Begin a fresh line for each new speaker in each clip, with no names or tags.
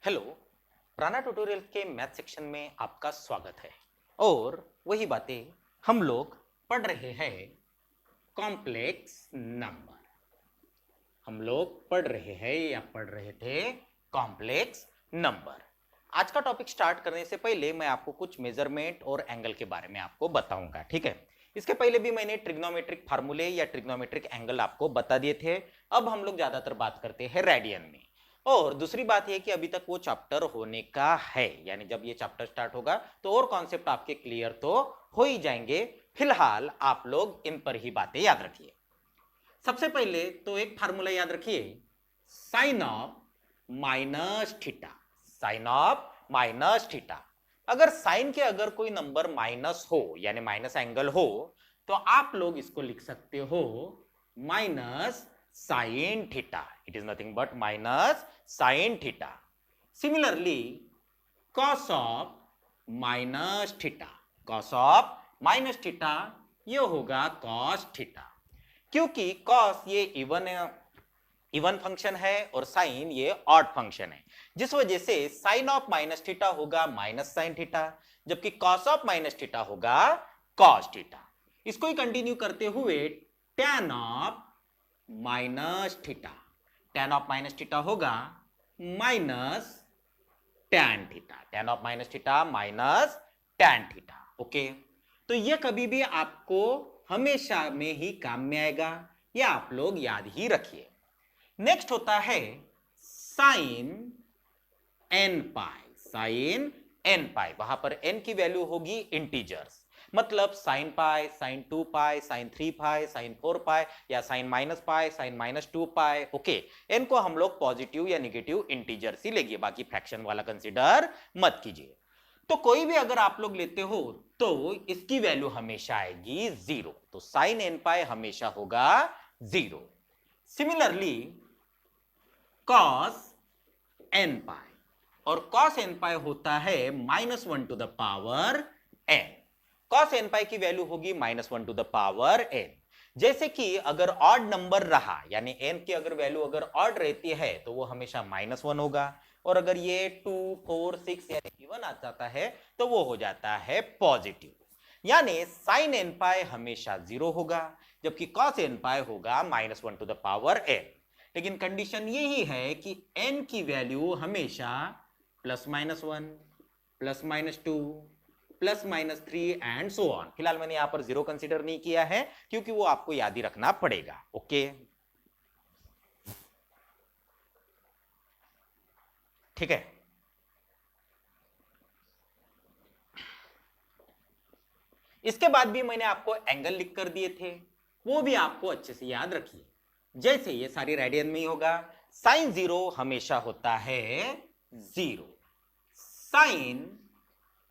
Hello. प्राणा tutorial के math section में आपका स्वागत है। और वही बातें हम लोग पढ़ रहे हैं, कॉम्प्लेक्स नंबर। हम लोग पढ़ रहे हैं या पढ़ रहे थे कॉम्प्लेक्स नंबर। आज का टॉपिक स्टार्ट करने से पहले मैं आपको कुछ मेजरमेंट और एंगल के बारे में आपको बताऊंगा, ठीक है। इसके पहले भी मैंने ट्रिग्नोमेट्रिक फार्मूले या ट्रिग्नोमेट्रिक एंगल आपको बता दिए थे। अब हम लोग ज्यादातर बात करते हैं रेडियन में। और दूसरी बात यह कि अभी तक वो चैप्टर होने का है, यानी जब ये चैप्टर स्टार्ट होगा तो और कॉन्सेप्ट आपके क्लियर तो हो ही जाएंगे। फिलहाल आप लोग इन पर ही बातें याद रखिए। सबसे पहले तो एक फार्मूला याद रखिए, sine of minus theta. Sine of minus theta. अगर साइन के अगर कोई नंबर माइनस हो यानी माइनस एंगल हो तो आप लोग इसको लिख सकते हो minus sine theta. It is nothing but minus sine theta. Similarly cos of minus theta. Cos of minus theta ये होगा कॉस थीटा, क्योंकि कॉस ये इवन फंक्शन है और साइन ये ऑड फंक्शन है, जिस वजह से साइन ऑफ माइनस थीटा होगा माइनस साइन थीटा, जबकि कॉस ऑफ माइनस थीटा होगा कॉस थीटा। इसको ही कंटिन्यू करते हुए tan of minus theta. Tan of minus theta होगा minus tan theta. Tan of minus theta minus tan theta. Okay, तो ये कभी भी आपको हमेशा में ही काम में आएगा, ये आप लोग याद ही रखिए। नेक्स्ट होता है sine n pi. Sine n pi, वहां पर एन की वैल्यू होगी इंटीजर्स, मतलब sine pi, sine 2 pi, sine 3 pi, sine 4 pi या sine minus pi, sine minus 2 pi. Okay, n को हम लोग पॉजिटिव या निगेटिव इंटीजर्स ही लेंगे, बाकी फ्रैक्शन वाला कंसीडर मत कीजिए। तो कोई भी अगर आप लोग लेते हो तो इसकी वैल्यू हमेशा आएगी 0, तो साइन एन पाई हमेशा होगा 0। सिमिलरली कॉस एन पाई, और कॉस एन पाई होता है -1 to the power n. Cos n pi की वैल्यू होगी -1 टू द पावर एन। जैसे कि अगर ऑड नंबर रहा, यानी एन की अगर वैल्यू अगर ऑड रहती है तो वो हमेशा -1 होगा, और अगर ये 2, 4, 6 यानी इवन आ जाता है तो वो हो जाता है पॉजिटिव। यानी साइन एन पाई हमेशा 0 होगा, जबकि कॉस एन पाई होगा -1 टू द पावर एन। लेकिन कंडीशन यही है कि n की वैल्यू हमेशा +-1, +-2, +-3 एंड सो ऑन। फिलहाल मैंने यहां पर 0 कंसीडर नहीं किया है क्योंकि वो आपको याद ही रखना पड़ेगा। ओके, ठीक है। इसके बाद भी मैंने आपको एंगल लिख कर दिए थे, वो भी आपको अच्छे से याद रखिए। जैसे ये सारी रेडियन में ही होगा, साइन 0 हमेशा होता है 0। साइन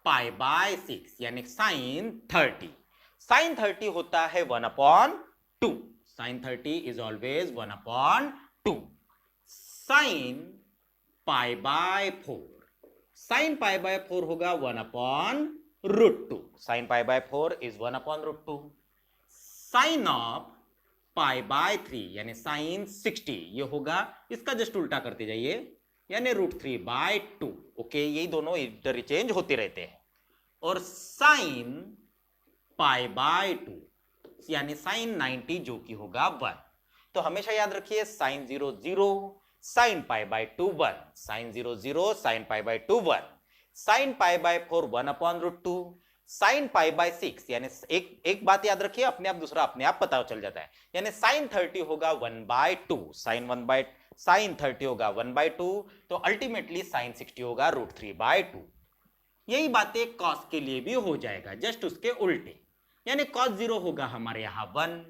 पाई बाय 6 यानी साइन 30, साइन 30 होता है 1/2। Sine 30 is always 1/2। Sine pi by 4, sine pi by 4 होगा 1/√2। Sine pi by 4 is 1/√2। Sine of pi by 3 यानी साइन 60 ये होगा, इसका जस्ट उल्टा करते जाइए, यानी √3/2। ओके, यही दोनों इधर चेंज होते रहते हैं। और साइन पाई बाय 2 यानी साइन 90 जो कि होगा 1। तो हमेशा याद रखिए sine 0 0, sine pi by 2 1, sine 0 0, sine pi by 2 1, sine pi by 4 1/√2, sine pi by 6 यानी एक बात याद रखिए, अपने आप दूसरा अपने आप पता चल जाता है, यानी साइन 30 होगा 1/2, साइन 30 होगा 1/2, तो अल्टीमेटली साइन 60 होगा √3/2। यही बातें कॉस के लिए भी हो जाएगा, जस्ट उसके उल्टे, यानी कॉस 0 होगा हमारे यहां 1,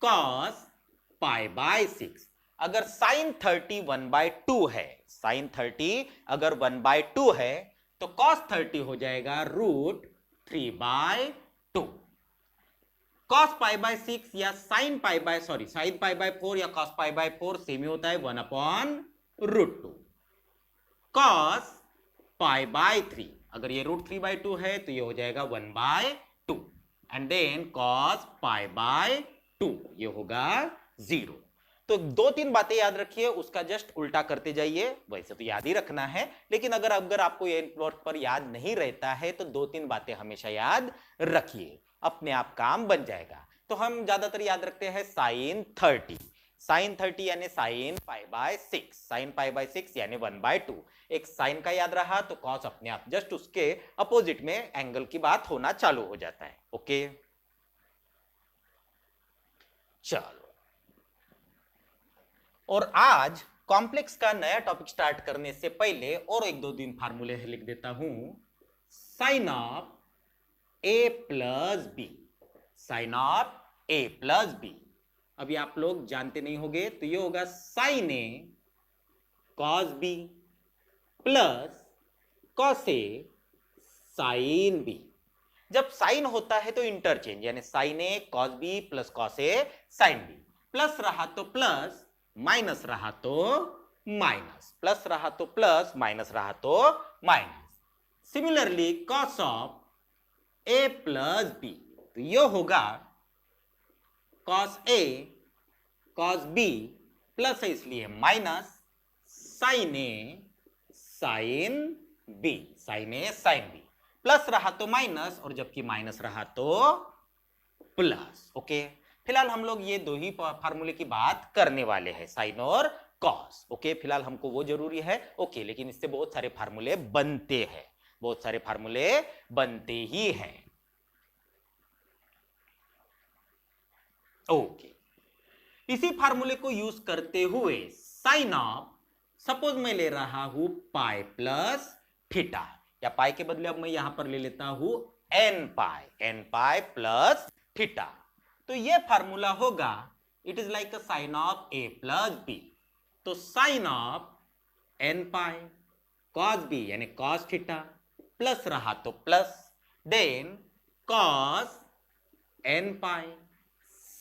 कॉस पाई बाय 6। अगर साइन 30 1/2 है, साइन 30 अगर 1/2 है तो cos 30 हो जाएगा √3/2। cos पाई बाय 6 या साइन पाई बाय 4 या cos पाई बाय 4 सेम ही होता है 1/√2। cos पाई बाय 3 अगर ये √3/2 है तो ये हो जाएगा 1/2, and then cos pi by 2 ये होगा 0। तो दो तीन बातें याद रखिए, उसका जस्ट उल्टा करते जाइए। वैसे तो याद ही रखना है, लेकिन अगर आपको ये वर्ड पर याद नहीं रहता है तो दो तीन बातें हमेशा याद रखिए, अपने आप काम बन जाएगा। तो हम ज्यादातर याद रखते हैं साइन 30, साइन 30 यानी sign pi by 6, sign pi by 6 यानी 1/2। एक साइन का याद रहा तो कॉस अपने आप जस्ट उसके अपोजिट में एंगल की बात होना चालू हो जाता है। ओके चलो, और आज कॉम्प्लेक्स का नया टॉपिक स्टार्ट करने से पहले और एक दो दिन फार्मूले लिख देता हूं। Sine of A plus B, sine of A plus B. अभी आप लोग जानते नहीं होंगे तो ये होगा sine A cos B plus cos A sine B. जब साइन होता है तो इंटरचेंज, यानी sine A cos B plus cos A sine B, plus रहा तो प्लस, माइनस रहा तो माइनस, प्लस रहा तो प्लस, माइनस रहा तो minus. Similarly cos of A plus B, तो ये होगा cos A cos B plus है इसलिए minus sine A sine B, sine A sine B, plus रहा तो माइनस और जबकि माइनस रहा तो प्लस। ओके, फिलहाल हम लोग ये दो ही फार्मूले की बात करने वाले हैं, साइन और कॉस। ओके, फिलहाल हमको वो जरूरी है। ओके, लेकिन इससे बहुत सारे फार्मूले बनते हैं, बहुत सारे फार्मूले बनते ही हैं। ओके, इसी फार्मूले को यूज करते हुए साइन ऑफ, सपोज मैं ले रहा हूं पाई प्लस थीटा, या पाई के बदले अब मैं यहां पर ले लेता हूं एन पाई प्लस थीटा, तो ये फार्मूला होगा it is like a sine of A plus B. तो sine of n pi cos B यानी कॉस थीटा, प्लस रहा तो plus, then cos n pi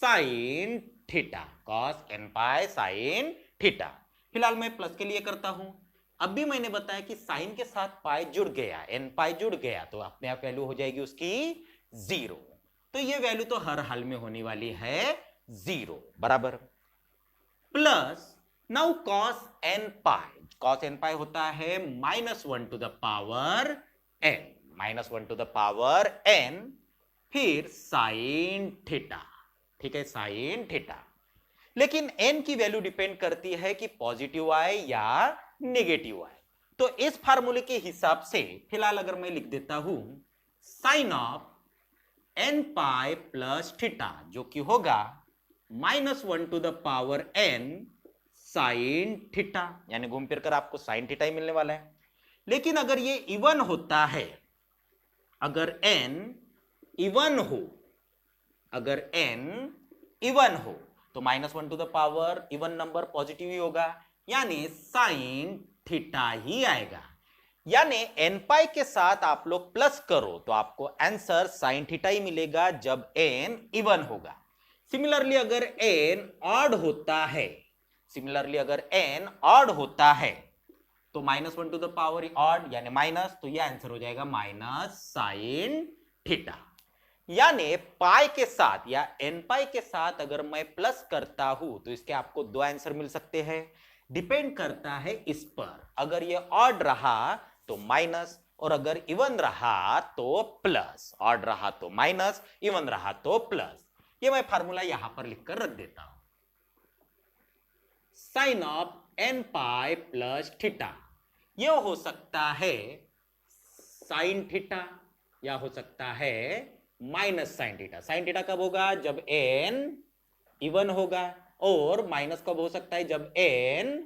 sine theta, cos n pi sine theta. फिलहाल मैं plus के लिए करता हूं। अब भी मैंने बताया कि साइन के साथ पाई जुड़ गया, एन पाई जुड़ गया, तो अपने आप वैल्यू हो जाएगी उसकी 0। तो ये वैल्यू तो हर हाल में होने वाली है 0 बराबर। Plus now cos n pi, cos n pi होता है -1 to the power n, -1 to the power n, फिर साइन थीटा। ठीक है, साइन थीटा। लेकिन n की वैल्यू डिपेंड करती है कि पॉजिटिव आए या नेगेटिव आए। तो इस फार्मूले के हिसाब से फिलहाल अगर मैं लिख देता हूं sine of n pi plus theta, जो कि होगा -1 to the power n sine theta, यानी घूम फिर कर आपको साइन थीटा ही मिलने वाला है। लेकिन अगर ये इवन होता है, अगर n इवन हो, अगर n इवन हो तो -1 to the power even number positive ही होगा, यानी साइन थीटा ही आएगा। यानी एन पाई के साथ आप लोग प्लस करो तो आपको आंसर साइन थीटा ही मिलेगा जब n इवन होगा। सिमिलरली अगर n ऑड होता है, सिमिलरली अगर n ऑड होता है तो -1 टू द पावर ऑड यानी माइनस, तो यह आंसर हो जाएगा माइनस साइन थीटा। यानी पाई के साथ या एन पाई के साथ अगर मैं प्लस करता हूं तो इसके आपको दो आंसर मिल सकते हैं, डिपेंड करता है इस पर। अगर ये ऑड रहा तो माइनस, और अगर इवन रहा तो प्लस, ऑड रहा तो माइनस, इवन रहा तो प्लस। ये मैं फार्मूला यहां पर लिखकर रख देता हूं। Sine of n pi plus theta, यह हो सकता है साइन थीटा या हो सकता है minus sine theta. Sine theta कब होगा? जब n इवन होगा, और माइनस कब हो सकता है? जब n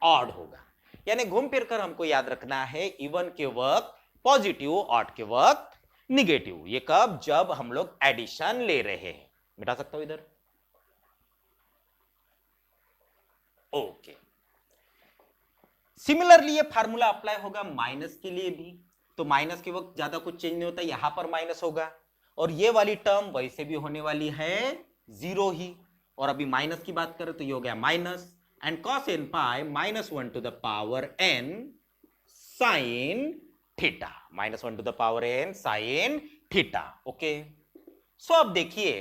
ऑड होगा। यानी घूम फिर कर हमको याद रखना है इवन के वक्त पॉजिटिव, ऑड के वक्त निगेटिव। ये कब? जब हम लोग एडिशन ले रहे हैं। मिटा सकता हूं इधर? ओके। सिमिलरली ये फार्मूला अप्लाई होगा माइनस के लिए भी। तो माइनस के वक्त ज्यादा कुछ चेंज नहीं होता, यहां पर माइनस होगा, और ये वाली टर्म वैसे भी होने वाली है 0 ही। और अभी माइनस की बात करें तो ये हो गया minus, and cos n pi -1 to the power n sine theta, -1 to the power n sine theta. Okay, so अब देखिए,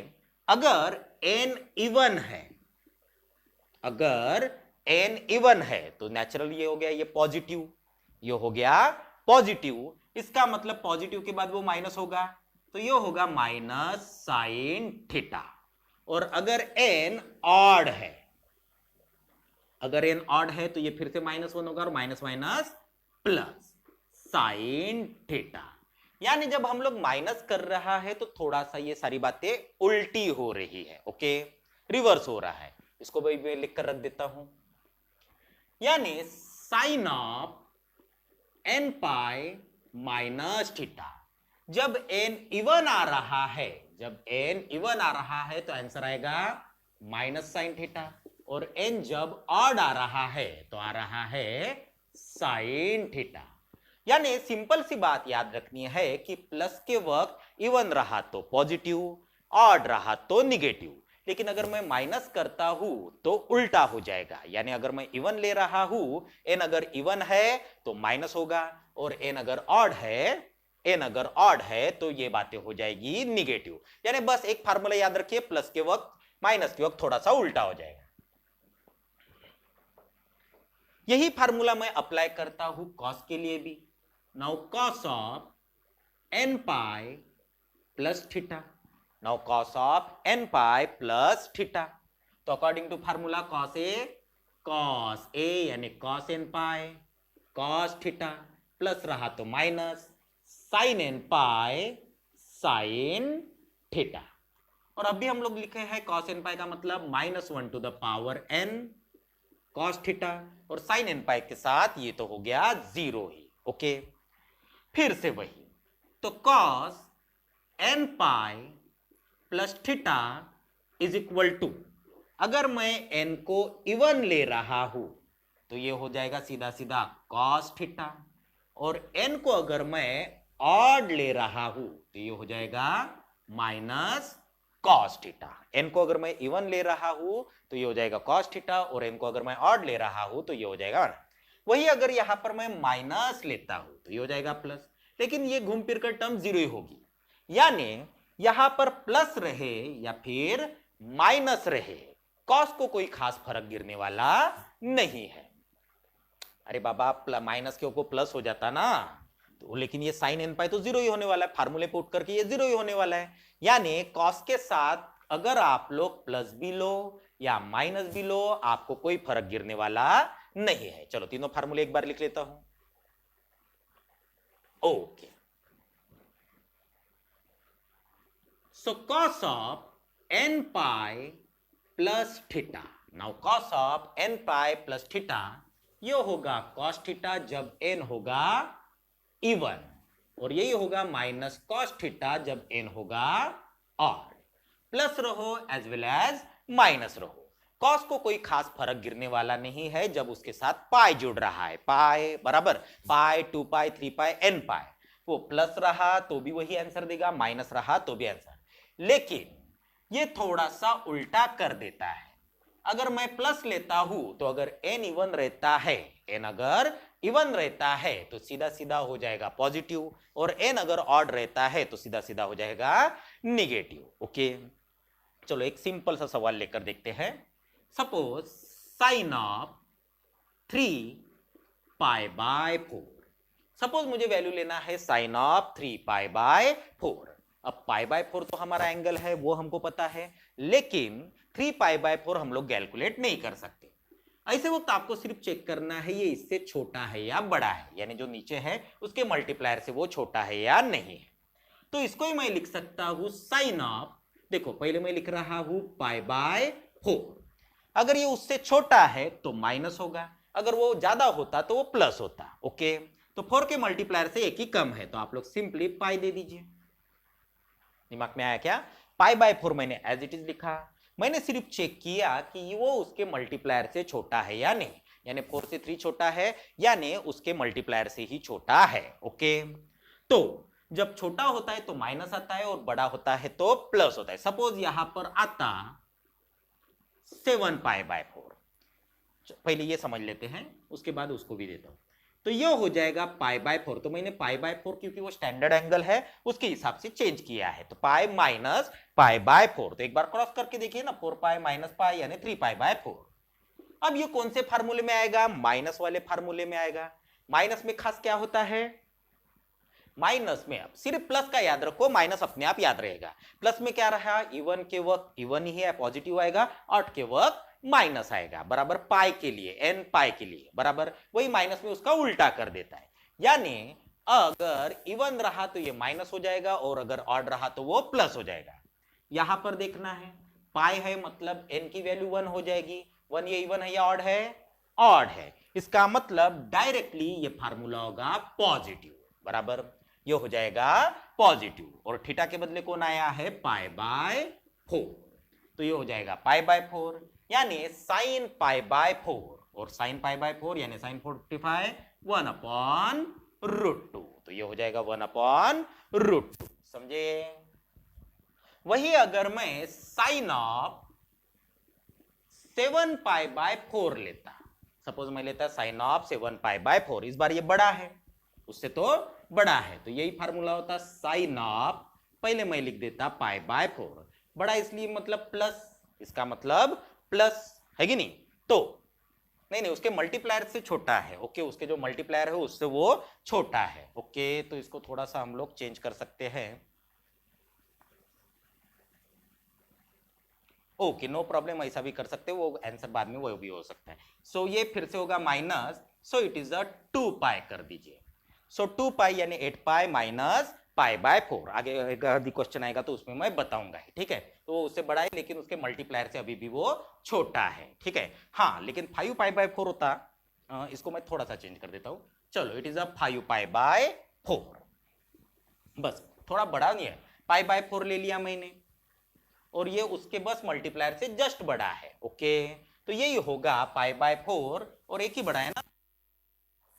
अगर n इवन है, अगर n इवन है तो नेचुरल ये हो गया ये पॉजिटिव, ये हो गया पॉजिटिव, इसका मतलब पॉजिटिव के बाद वो माइनस होगा, तो ये होगा माइनस साइन थीटा। और अगर n ऑड है, अगर n ऑड है तो ये फिर से -1 होगा और minus minus plus sign theta. यानी जब हम लोग माइनस कर रहा है तो थोड़ा सा ये सारी बातें उल्टी हो रही है, ओके, रिवर्स हो रहा है। इसको भाई मैं लिख कर रख देता हूं, यानी sine of n pi minus theta, जब n इवन आ रहा है, जब n इवन आ रहा है तो आंसर आएगा माइनस साइन थीटा, और n जब ऑड आ रहा है तो आ रहा है साइन थीटा। यानी सिंपल सी बात याद रखनी है कि प्लस के वक्त इवन रहा तो पॉजिटिव, ऑड रहा तो निगेटिव, लेकिन अगर मैं माइनस करता हूं तो उल्टा हो जाएगा। यानी अगर मैं इवन ले रहा हूं, n अगर इवन है तो माइनस होगा, और n अगर ऑड है तो ये बातें हो जाएगी निगेटिव। यानी बस एक फार्मूला याद रखिए, प्लस के वक्त माइनस के वक्त थोड़ा सा उल्टा हो जाएगा। यही फार्मूला मैं अप्लाई करता हूं कॉस के लिए भी। Now cos of n pi plus theta, now cos of n pi plus theta, तो according to formula cos A यानी cos n pi cos theta, plus रहा तो minus sine n pi sine theta. और अभी हम लोग लिखे हैं कॉस n पाई का मतलब -1 to the power n cos theta, और साइन n पाई के साथ ये तो हो गया 0 ही, ओके। फिर से वही, तो cos n pi plus theta is equal to, अगर मैं n को इवन ले रहा हूं तो ये हो जाएगा सीधा सीधा कॉस थीटा, और n को अगर मैं ऑड ले रहा हूं तो ये हो जाएगा माइनस कॉस थीटा। n को अगर मैं इवन ले रहा हूं तो ये हो जाएगा कॉस थीटा, और n को अगर मैं ऑड ले रहा हूं तो ये हो जाएगा। वही अगर यहां पर मैं माइनस लेता हूं तो ये हो जाएगा प्लस, लेकिन ये घूम फिर कर टर्म 0 ही होगी। यानी यहां पर प्लस रहे या फिर माइनस रहे, कॉस को कोई खास फर्क गिरने वाला नहीं है। अरे बाबा माइनस के ऊपर प्लस हो जाता ना, तो लेकिन ये साइन n पाई तो 0 ही होने वाला है, फार्मूले पुट करके ये 0 ही होने वाला है। यानी कॉस के साथ अगर आप लोग प्लस भी लो या माइनस भी लो, आपको कोई फर्क गिरने वाला नहीं है। चलो तीनों फार्मूले एक बार लिख लेता हूं, okay. So cos of n pi plus theta, now cos of n pi plus theta ये होगा कॉस थीटा जब n होगा इवन, और यही होगा माइनस कॉस थीटा जब n होगा ऑड। प्लस रहो एज वेल एज माइनस रहो, कॉस को कोई खास फर्क गिरने वाला नहीं है जब उसके साथ पाई जुड़ रहा है। पाई बराबर पाई 2 पाई 3 पाई n पाई, वो प्लस रहा तो भी वही आंसर देगा, माइनस रहा तो भी आंसर। लेकिन ये थोड़ा सा उल्टा कर देता है। अगर मैं प्लस लेता हूं तो अगर n इवन रहता है, n अगर इवन रहता है तो सीधा सीधा हो जाएगा पॉजिटिव, और n अगर ऑड रहता है तो सीधा सीधा हो जाएगा निगेटिव, ओके। चलो एक सिंपल सा सवाल लेकर देखते हैं। Suppose sine of 3 pi by 4, suppose मुझे वैल्यू लेना है साइन ऑफ 3 पाई बाय 4। अब पाई बाय 4 तो हमारा एंगल है, वो हमको पता है, लेकिन 3 पाई बाय 4 हम लोग कैलकुलेट नहीं कर सकते। ऐसे वक्त आपको सिर्फ चेक करना है ये इससे छोटा है या बड़ा है, यानी जो नीचे है उसके मल्टीप्लायर से वो छोटा है या नहीं है। तो इसको ही मैं लिख सकता हूं साइन ऑफ, देखो पहले मैं लिख रहा हूं पाई बाय 4, अगर ये उससे छोटा है तो माइनस होगा, अगर वो ज्यादा होता तो वो प्लस होता, ओके। तो 4 के मल्टीप्लायर से एक ही कम है, तो आप लोग सिंपली पाई दे दीजिए। दिमाग में आया क्या? पाई बाय 4 मैंने एज इट इज लिखा, मैंने सिर्फ चेक किया कि वो उसके मल्टीप्लायर से छोटा है या नहीं, यानी 4 से 3 छोटा है यानी उसके मल्टीप्लायर से ही छोटा है, ओके। तो जब छोटा होता है तो माइनस आता है और बड़ा होता है तो प्लस होता है। सपोज यहां पर आता 7 पाई बाय 4, पहले ये समझ लेते हैं उसके बाद उसको भी देता हूं। तो ये हो जाएगा पाई बाय 4, तो मैंने पाई बाय 4 क्योंकि वो स्टैंडर्ड एंगल है उसके हिसाब से चेंज किया है, तो पाई माइनस पाई बाय 4। तो एक बार क्रॉस करके देखिए ना, 4 पाई माइनस पाई यानी 3 पाई बाय 4। अब ये कौन से फार्मूले में आएगा? माइनस वाले फार्मूले में आएगा। माइनस में खास क्या होता है? माइनस में अब सिर्फ प्लस का याद रखो, माइनस अपने आप याद रहेगा। प्लस में क्या रहा? इवन के वक्त इवन ही है, पॉजिटिव आएगा, ऑड के वक्त माइनस आएगा, बराबर पाई के लिए, एन पाई के लिए, बराबर वही माइनस में उसका उल्टा कर देता है। यानी अगर इवन रहा तो ये माइनस हो जाएगा और अगर ऑड रहा तो वो प्लस हो जाएगा। यहां पर देखना है, पाई है मतलब एन की वैल्यू 1 हो जाएगी। 1 ये इवन है या ऑड है? ऑड है। इसका मतलब डायरेक्टली ये फार्मूला होगा पॉजिटिव, बराबर ये हो जाएगा पॉजिटिव। और थीटा के बदले कौन आया है? पाई बाय 4, तो ये हो जाएगा पाई बाय 4, यानी साइन पाई बाय 4, और साइन पाई बाय 4 यानी साइन 45 1 अपॉन रूट 2, तो ये हो जाएगा 1 अपॉन रूट 2। समझे? वही अगर मैं साइन ऑफ 7 पाई बाय 4 लेता, सपोज मैं लेता साइन ऑफ 7 पाई बाय 4, इस बार ये बड़ा है, उससे तो बड़ा है, तो यही फार्मूला होता साइन ऑफ, पहले मैं लिख देता पाई बाय 4, बड़ा इसलिए मतलब प्लस, इसका मतलब प्लस है कि नहीं? तो नहीं उसके मल्टीप्लायर से छोटा है, ओके, उसके जो मल्टीप्लायर है उससे वो छोटा है, ओके। तो इसको थोड़ा सा हम लोग चेंज कर सकते हैं, ओके नो प्रॉब्लम, ऐसा भी कर सकते हो, वो आंसर बाद में वो भी हो सकता है। सो ये फिर से होगा minus, so it is a 2 पाई कर दीजिए। सो 2 पाई यानी 8 पाई माइनस पाई बाय 4, आगे यदि क्वेश्चन आएगा तो उसमें मैं बताऊंगा, ठीक है। तो वो उससे बड़ा है लेकिन उसके मल्टीप्लायर से अभी भी वो छोटा है, ठीक है। हाँ लेकिन 5 पाई बाय 4 होता, इसको मैं थोड़ा सा चेंज कर देता हूं, चलो it is a 5 pi by 4, बस थोड़ा बड़ा नहीं है, पाई बाय 4 ले लिया मैंने, और ये उसके बस मल्टीप्लायर से जस्ट बड़ा है, ओके। तो यही होगा पाई बाय 4, और एक ही बड़ा है ना,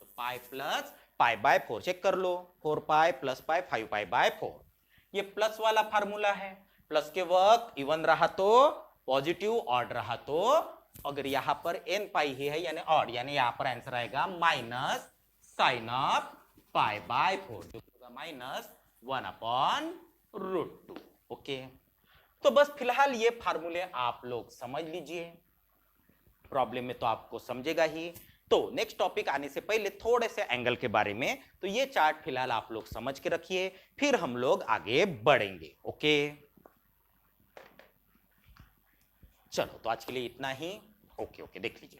तो pi plus pi by 4, check कर लो, 4 पाई प्लस पाई 5 पाई बाय 4, ये प्लस वाला फार्मूला है। प्लस के वक्त इवन रहा तो पॉजिटिव, ऑड रहा तो, अगर यहां पर एन पाई ही है यानी ऑड, यानी यहां पर आंसर आएगा minus sine of pi by 4, जो होगा माइनस 1 अपॉन रूट 2, ओके। तो बस फिलहाल ये फार्मूले आप लोग समझ लीजिए, प्रॉब्लम में तो आपको समझेगा ही। तो नेक्स्ट टॉपिक आने से पहले थोड़े से एंगल के बारे में, तो ये चार्ट फिलहाल आप लोग समझ के रखिए, फिर हम लोग आगे बढ़ेंगे, ओके। चलो तो आज के लिए इतना ही, ओके ओके देख लीजिए।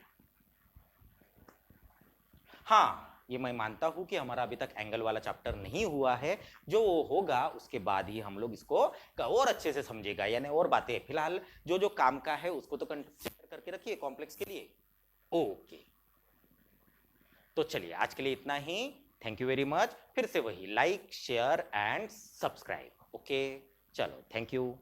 हाँ ये मैं मानता हूं कि हमारा अभी तक एंगल वाला चैप्टर नहीं हुआ है, जो होगा उसके बाद ही हम लोग इसको और अच्छे से समझेगा, यानी और बातें, फिलहाल जो जो काम का है उसको तो कंसिडर करके रखिए कॉम्प्लेक्स के लिए, ओके। तो चलिए आज के लिए इतना ही, थैंक यू वेरी मच। फिर से वही like share and subscribe, okay. चलो थैंक यू।